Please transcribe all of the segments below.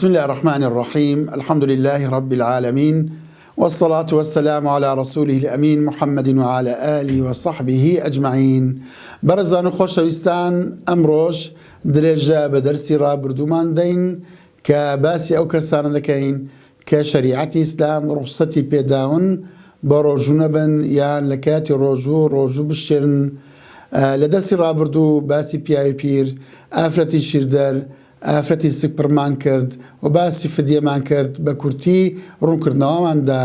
بسم الله الرحمن الرحيم الحمد لله رب العالمين والصلاة والسلام على رسوله الأمين محمد وعلى آله وصحبه أجمعين. برزان خوشويستان أمروش درجة بدرسي رابردومان دين كباسي أو كسان دكين كشريعة إسلام رخصتي بيداون بروجونبن يا لكاتي روجو بشترن لدرسي رابردو باسي بياي بير آفرتي شيردر ئافرەتی سپڕمان کرد و باسی فدیەمان کرد بە کورتی ڕوونکردنەوەماندا.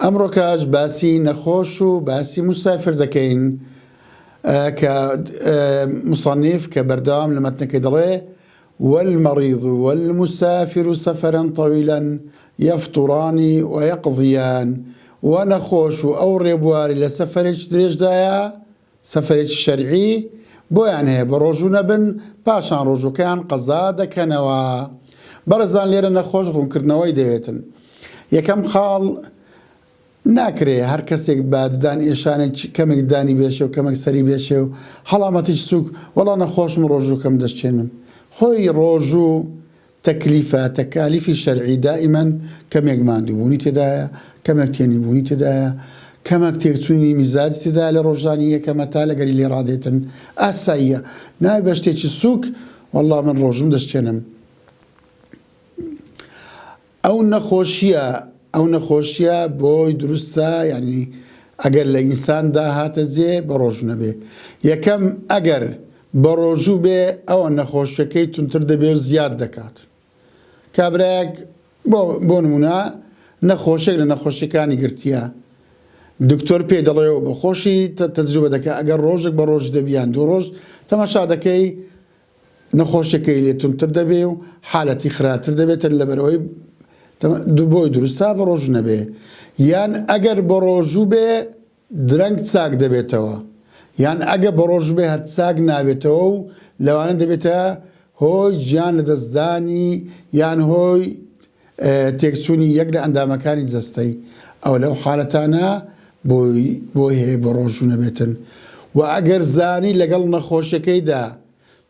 ئەمڕۆ کاش باسی نەخۆش و باسی مسافر دەکەین کە مصنف کە بەردەوام لە مەتنەکەی دەڵێ والمريض والمسافر سفرا طويلا يفطران ويقضيان. ونەخۆش و ئەو ڕێبواری لە سەفەرێکی درێژدایە سەفەرێکی شەرعی بۆیان هەیە بە ڕۆژوو نەبن پاشان ڕۆژوەکەیان قەزا دەکەنەوە. بەڕێزان لێرە نەخۆش ڕوونکردنەوەی دەوێتن. یەکەم خاڵ ناکرێ هەر کەسێک باددان ئێشانێک کەمێک دانی بێشێ و کەمێک سەری بێشێ و هەڵامەتیش سووک وەڵا نەخۆشم ڕۆژووکەم دەشتێنم. خۆی ڕۆژوو تەکلیفە تەکالیفی شەرعی دائیمەن کەمێک ماندووبوونی تێدایە، کەمێک تێنیبوونی تێدایە، کەمێک تێکچوونی میزاج تێدا لە ڕۆژانی یەکەمە تا لەگەری لێ ڕادێتن ئاساییە. نای بە شتێکی سووک وەڵا من ڕۆژم دەشتێنم. ئەو نەخۆشیە بۆی دروستە، یعنی ئەگەر لە ئینساندا هاتە جێ بە ڕۆژوو نەبێ. یەکەم ئەگەر بە ڕۆژوو بێ ئەوە نەخۆشیەکەی تونتر دەبێ و زیاد دەکات. کابراەک بۆ نمونە نەخۆشێک لە نەخۆشیەکانی گرتیە، دکتۆر پێ دەڵێ و بە خۆشی تەجروبە دەکە ئەگەر ڕۆژێک بە ڕۆژ دەبیان دوو ڕۆژ تەماشا دەکەی نەخۆشیەکەی لێ تونتر دەبێ و حالەتی خراتر دەبێتن لەبەرەوەی بۆی دروستە بە ڕۆژوو نەبێ. یان ئەگەر بە ڕۆژوو بێ درەنگ چاک دەبێتەوە، یان ئەگە بە ڕۆژ بێ هەر چاک نابێتەوە و لەوانە دەبێتە هۆی ژیان لە دەستدانی یان هۆی تێکچوونی یەک لە ئەندامەکانی جەستەی. ئەو لەو حالەتانە بۆی هەیە بە ڕۆژوو نەبێتن. و ئەگەر زانی لەگەڵ نەخۆشیەکەیدا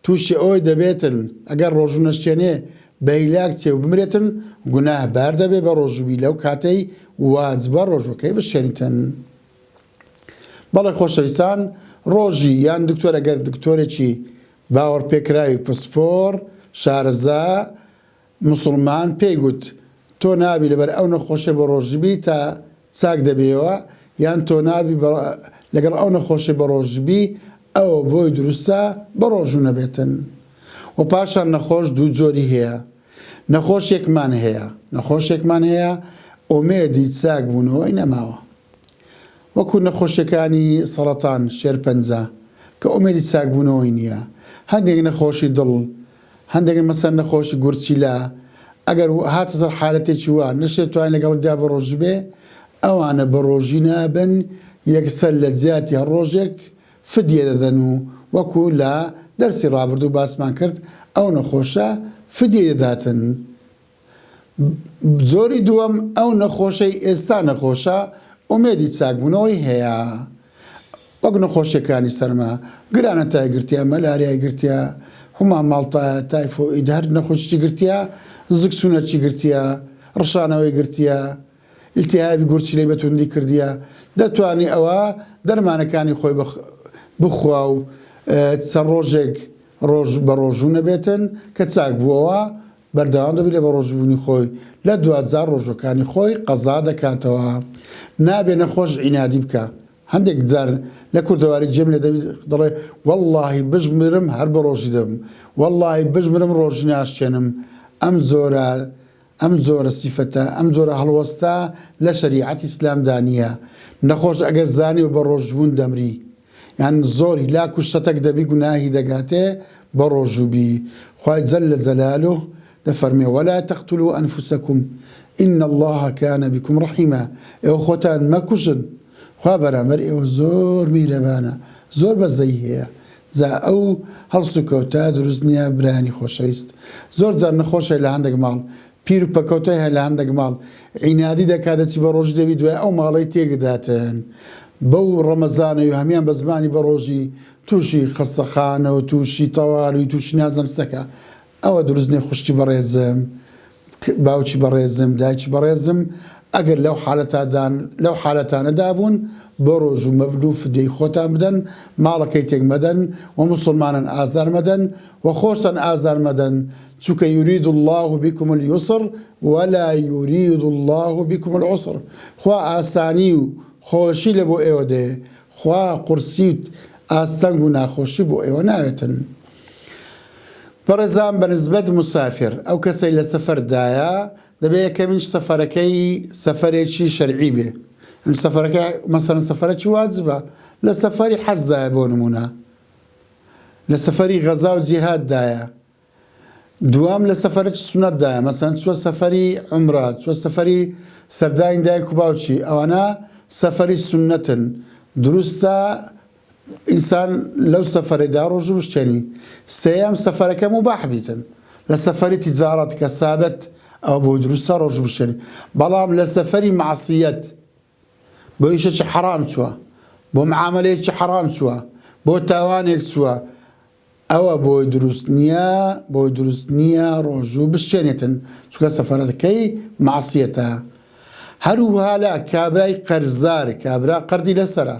تووشی ئەوی دەبێتن ئەگەر ڕۆژوو نەشتێنێ بەیلاک چێ و بمرێتن گوناهبار دەبێ بە ڕۆژووی لەو کاتەی واجبە ڕۆژوەکەی بشێنیتن. بەڵێ خۆشەویستان، ڕۆژی یان دکتۆر ئەگەر دکتۆرێکی باوەڕ پێکراوی پسپۆر شارەزا موسڵمان پێی گوت تۆ نابی لەبەر ئەو نەخۆشیە بە ڕۆژبی تا چاک دەبێەوە، یان تۆ نابی لەگەڵ ئەو نەخۆشی بە ڕۆژبی ئەوە بۆی دروستە بە ڕۆژوو نەبێتن. و پاشان نەخۆش دوو جۆری هەیە. نەخۆشێکمان هەیە ئومێدی چاک بوونەوەی نەماوە، وەکو نەخۆشیەکانی سەرەتان شێرپەنجە کە ئومێدی چاک بوونەوەی نییە. هەندێک نەخۆشی دڵ، هەندێک مەسەر نەخۆشی گورچیلا ئەگەر هاتە سەر حالەتێکی وە نەشێت توانین لەگەڵدا بە ڕۆژ بێ ئەوانە بە ڕۆژی نابن، یەکسەر لە جیاتی هەر ڕۆژێک فدیە دەدەن و وەکو لە دەرسی ڕابردوو باسمان کرد ئەو نەخۆشە فدیە دەداتن. زۆری دووەم ئەو نەخۆشەی ئێستا نەخۆشە ئومێدی چاکبوونەوەی هەیە، وەک نەخۆشیەکانی سەرما، گرانەتای گرتیە، مەلاریای گرتیە، هەمان ماڵتایە، تایفۆئید، هەر نەخۆشی گرتیە، زگسوونەرچی گرتیە، ڕشانەوەی گرتیە، ئیلتیهابی گورچیلەی بەتوندی کردیە. دەتوانی ئەوە دەرمانەکانی خۆی بخوا و چەند ڕۆژێک ڕۆژ بە ڕۆژوو نەبێتن کە چاک بووەوە بەردەوام دەبێت لە بە ڕۆژبوونی خۆی لە 2000 ڕۆژەکانی خۆی قەزا دەکاتەوە. نابێ نەخۆش عینادی بکە. هەندێک جار لە کوردەواری جێم لێ دەڵێ وەڵڵاهی بژمرم هەر بە ڕۆژی دەبم، وەڵڵاهی بژمرم ڕۆژی ناشتێنم. ئەم زۆرە سیفەتە، ئەم زۆرە هەڵوەستە لە شەریعەتی ئیسلامدا نییە. نەخۆش ئەگەر زانی و بە ڕۆژبوون دەمری، یان زۆری لاک و شەتەک دەبی گوناهی دەگاتێ بە ڕۆژووبی. خوای جەلە جەلالوه دەفەرمێ وەلا تەقتولوا ئەنفوسەکم ئین الله کان بکم ڕەحیما. ئێوە خۆتان مەکوژن، خوا بەرامبەر ئێوە زۆر میهرەبانە، زۆر بەزەی هەیە. جا ئەو هەڵس و کەوتە دروست نییە برانی خۆشەویست. زۆر جار نەخۆشە لە هەندێک ماڵ پیر و پەکەوتای هەیە لە هەندێک ماڵ عینادی دەکات دەچی بە ڕۆژ دەبی دوای ئەو ماڵەی تێگداتن. بەو ڕەمەزانەوە هەمیان بە زمانی بە ڕۆژی تووشی خەستەخانە و تووشی تەواڵی تووشی نازەمستەکە ئەوە دروستنی خوشتی بەڕێزم باوکی بەڕێزم دایکی بەڕێزم ئەگەر لەو حالەتانەدا بوون بۆ ڕۆژ و مەبن و فدەی خۆتان بدەن، ماڵەکەی تێک مەدەن و مسلمانان ئازار مەدەن و خۆشتان ئازار مەدەن، چونکە یورید الله بكم اليسر ولا يريد الله بكم العسر. خوا ئاسانی و خۆشی لە بۆ ئێوە دێ، خوا قورسی و ئاستەنگ و ناخۆشی بۆ ئێوە ناوێتن. بەڕێزان بەنسبەت مسافر ئەو کەسەی لە سەفەردایە دەبێت یەکەمینش سەفەرەکەی سەفەرێکی شەرعی بێ. سەفەرەکە مەسەڵەن سەفەرێکی واجبە، لە سەفەری حەجدایە بۆ نمونە، لە سەفەری غەزا و جیهاددایە، دوام لە سەفەرێکی سونەتدایە، مەسەڵەن چووە سەفەری عومرە، چووە سەفەری سەردانی دایک و باوکی، ئەوانە سەفەری سونەتن. دروستە ئینسان لەو سەفەرەدا ڕۆژ بشتێنی. سێیەم سەفەرەکە موباح بیتن، لە سەفەری تیجارەت کە سابەت ئەو بۆ دروستە ڕۆژ بشتێنی. بەڵام لە سەفەری معسیەت بۆ ئیشێکی حەرام چووە، بۆ معاملەیەکی حەرام چووە، بۆ تاوانێک چووە، ئەوە بۆی دروست نییە ڕۆژ و بشتێنێتن، چونکە سەفەرەکەی معسیەتە. هەروها لە کابرای قەرزدار، کابرا قەردی لەسەرە،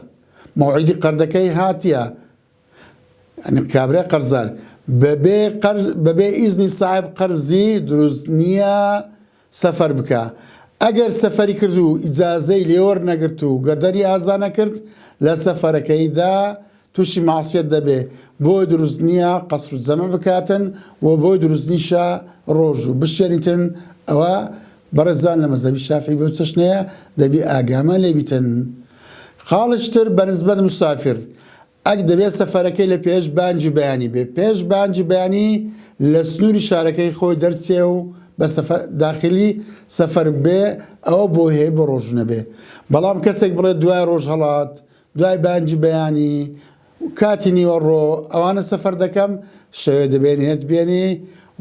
موعیدی قەردەکەی هاتیە، کابرای قەرزدار بەبێ ئیزنی ساحب قەرزی دروست نییە سەفەر بکە. ئەگەر سەفەری کرد و ئیجازەی لێوەر نەگرت و گەردەری ئازا نەکرد لە سەفەرەکەیدا تووشی معسیەت دەبێ، بۆی دروست نییە قەسر و جەمع بکاتن و بۆی دروست نیشە ڕۆژ و بشێنیتن. ئەوە بەڕێزان لە مەزهەبی شافعی بەو چەشنەیە دەبێ ئاگامە لێبیتن. خاڵشتر بەنسبەت مسافر ئەک دەبێت سەفەرەکەی لە پێش بانجی بەیانی بێ، پێش بانجی بەیانی لە سنووری شارەکەی خۆی دەرچێ و بە داخلی سەفەر بێ، ئەوە بۆ هەیە بە ڕۆژنە بێ. بەڵام کەسێک بڵێت دوای ڕۆژ هەڵات، دوای بانجی بەیانی کاتی نیوەڕۆ ئەوانە سەفەر دەکەم، شەوێ دەبێنێت بێنێ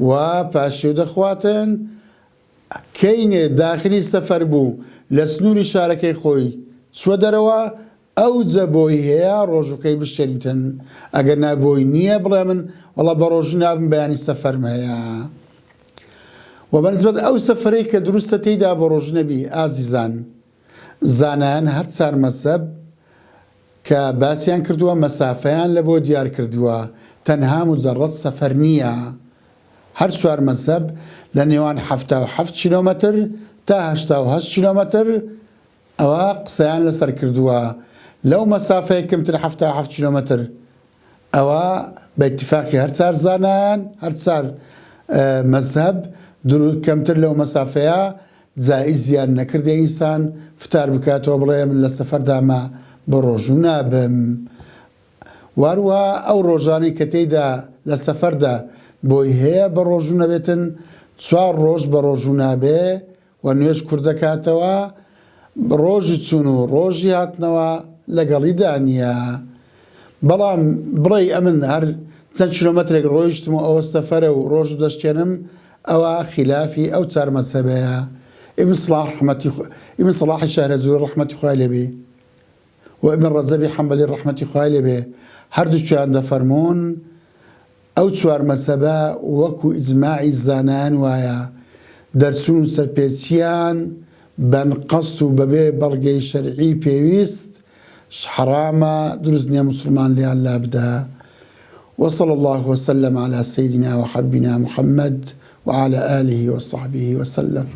و پاشێو دەخواتن. کەینێ داخلی سەفەر بوو لە سنووری شارەکەی خۆی چوە دەرەوە، ئەو جە بۆی هەیە ڕۆژەکەی بشێنیتن. ئەگەر نابۆی نییە بڵێ من وەڵا بە ڕۆژ نابم بەیانی سەفەرم هەیە. و بەنسبەت ئەو سەفەرەی کە دروستە تێیدا بە ڕۆژ نەبی، ئازیزان زانایان هەر چار مەزهەب کە باسییان کردووە مەسافەیان لە بۆ دیار کردووە، تەنها مجەڕەد سەفەر نییە. هەر چوار مەزهەب لە نێوان 77 کیلۆمەتر تا 88 کیلۆمەتر ئەوە قسەیان لەسەر کردووە. لەو مەسافەیە کەمتر 77 کیلۆمەتر ئەوە بە ئیتیفاقی هەر چار زانایان، هەر چار مەزهەب کەمتر لەو مەسافەیە جائیزیان نەکردێ ئینسان فتار بکاتەوە بڵێ من لە سەفەردامە بە ڕۆژ و نابم. واروها ئەو ڕۆژانی کە تێیدا لە سەفەردا بۆی هەیە بە ڕۆژ و نەبێتن، 4 ڕۆژ بە ڕۆژ و نابێ و نوێژ کوردەکاتەوە، ڕۆژی چوون و ڕۆژی هاتنەوە لەگەڵیدا نییە. بەڵام بڵێ ئەمن هەر چەند کیلۆمەترێک ڕۆیشتم و ئەوە سەفەرە و ڕۆژ دەشتێنم، ئەوە خلافی ئەو چار مەزهەبەیە. ئیبن سەلاحی شارەزوری ڕەحمەتی خوای لێبێ و ئیبن ڕەجەبی حەنبەلی ڕەحمەتی خوای لێبێ هەردووکیان دەفەرمۆن ئەو چوار مەزهەبە وەکو ئیجماعی زانایان وایە دەرچوون سەرپێچیان بەنقەس و بەبێ بەڵگەی شەرعی پێویست حرامە، دروست نییە مسلمان لیان لابدا. وصلى الله وسلم على سيدنا وحبنا محمد وعلى آله وصحبه وسلم.